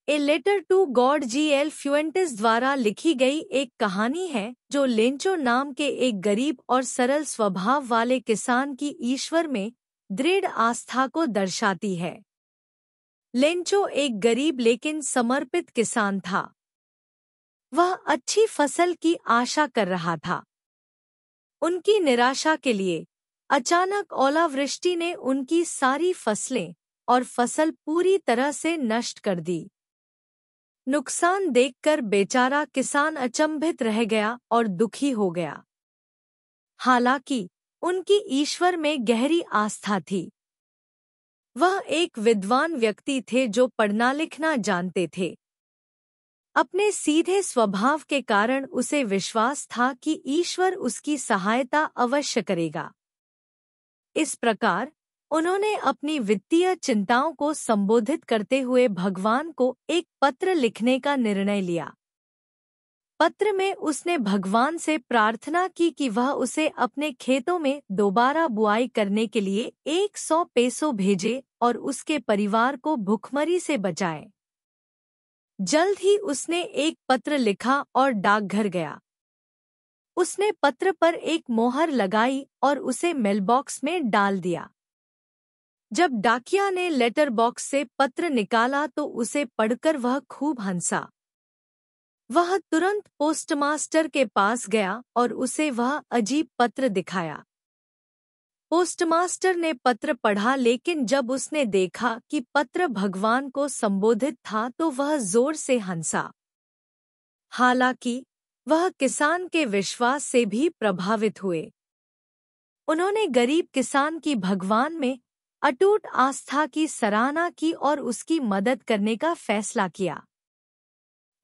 A letter to God G.L. Fuentes द्वारा लिखी गई एक कहानी है जो लेंचो नाम के एक गरीब और सरल स्वभाव वाले किसान की ईश्वर में दृढ़ आस्था को दर्शाती है। लेंचो एक गरीब लेकिन समर्पित किसान था। वह अच्छी फसल की आशा कर रहा था। उनकी निराशा के लिए अचानक ओलावृष्टि ने उनकी सारी फसलें और फसल पूरी तरह से नष्ट कर दी। नुकसान देखकर बेचारा किसान अचंभित रह गया और दुखी हो गया। हालांकि उनकी ईश्वर में गहरी आस्था थी। वह एक विद्वान व्यक्ति थे जो पढ़ना लिखना जानते थे। अपने सीधे स्वभाव के कारण उसे विश्वास था कि ईश्वर उसकी सहायता अवश्य करेगा। इस प्रकार उन्होंने अपनी वित्तीय चिंताओं को संबोधित करते हुए भगवान को एक पत्र लिखने का निर्णय लिया। पत्र में उसने भगवान से प्रार्थना की कि वह उसे अपने खेतों में दोबारा बुआई करने के लिए 100 पेसो भेजे और उसके परिवार को भुखमरी से बचाए। जल्द ही उसने एक पत्र लिखा और डाकघर गया। उसने पत्र पर एक मोहर लगाई और उसे मेलबॉक्स में डाल दिया। जब डाकिया ने लेटर बॉक्स से पत्र निकाला तो उसे पढ़कर वह खूब हंसा। वह तुरंत पोस्टमास्टर के पास गया और उसे वह अजीब पत्र दिखाया। पोस्टमास्टर ने पत्र पढ़ा, लेकिन जब उसने देखा कि पत्र भगवान को संबोधित था तो वह जोर से हंसा। हालांकि वह किसान के विश्वास से भी प्रभावित हुए। उन्होंने गरीब किसान की भगवान में अटूट आस्था की सराहना की और उसकी मदद करने का फैसला किया।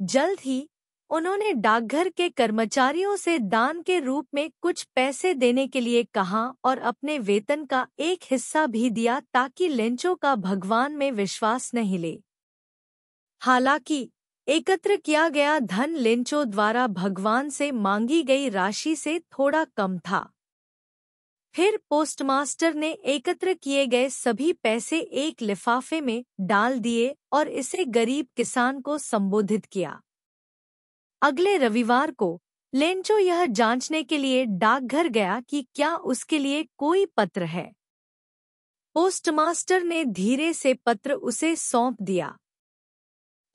जल्द ही उन्होंने डाकघर के कर्मचारियों से दान के रूप में कुछ पैसे देने के लिए कहा और अपने वेतन का एक हिस्सा भी दिया ताकि लेंचो का भगवान में विश्वास न हिले। हालांकि एकत्र किया गया धन लेंचो द्वारा भगवान से मांगी गई राशि से थोड़ा कम था। फिर पोस्टमास्टर ने एकत्र किए गए सभी पैसे एक लिफाफे में डाल दिए और इसे गरीब किसान को संबोधित किया। अगले रविवार को लेंचो यह जांचने के लिए डाकघर गया कि क्या उसके लिए कोई पत्र है। पोस्टमास्टर ने धीरे से पत्र उसे सौंप दिया।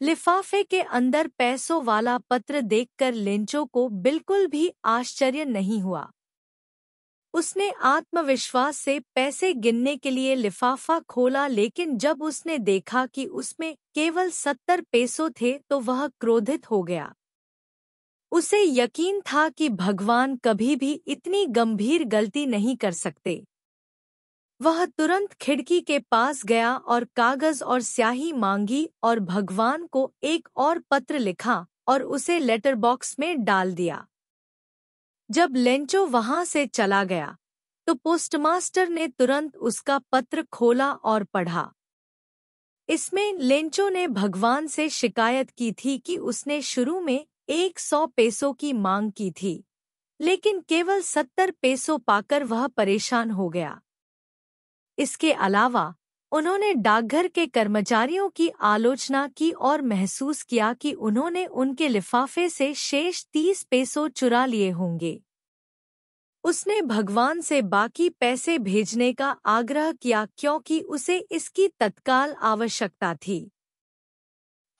लिफाफे के अंदर पैसों वाला पत्र देखकर लेंचो को बिल्कुल भी आश्चर्य नहीं हुआ। उसने आत्मविश्वास से पैसे गिनने के लिए लिफाफा खोला, लेकिन जब उसने देखा कि उसमें केवल 70 पेसो थे तो वह क्रोधित हो गया। उसे यकीन था कि भगवान कभी भी इतनी गंभीर गलती नहीं कर सकते। वह तुरंत खिड़की के पास गया और कागज और स्याही मांगी और भगवान को एक और पत्र लिखा और उसे लेटर बॉक्स में डाल दिया। जब लेंचो वहां से चला गया तो पोस्टमास्टर ने तुरंत उसका पत्र खोला और पढ़ा। इसमें लेंचो ने भगवान से शिकायत की थी कि उसने शुरू में 100 पेसो की मांग की थी, लेकिन केवल 70 पेसो पाकर वह परेशान हो गया। इसके अलावा उन्होंने डाकघर के कर्मचारियों की आलोचना की और महसूस किया कि उन्होंने उनके लिफाफे से शेष 30 पेसो चुरा लिए होंगे। उसने भगवान से बाकी पैसे भेजने का आग्रह किया क्योंकि उसे इसकी तत्काल आवश्यकता थी।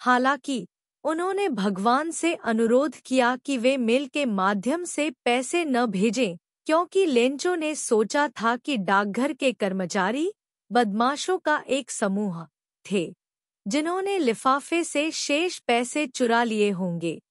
हालांकि उन्होंने भगवान से अनुरोध किया कि वे मेल के माध्यम से पैसे न भेजें, क्योंकि लेंचो ने सोचा था कि डाकघर के कर्मचारी बदमाशों का एक समूह थे जिन्होंने लिफाफे से शेष पैसे चुरा लिए होंगे।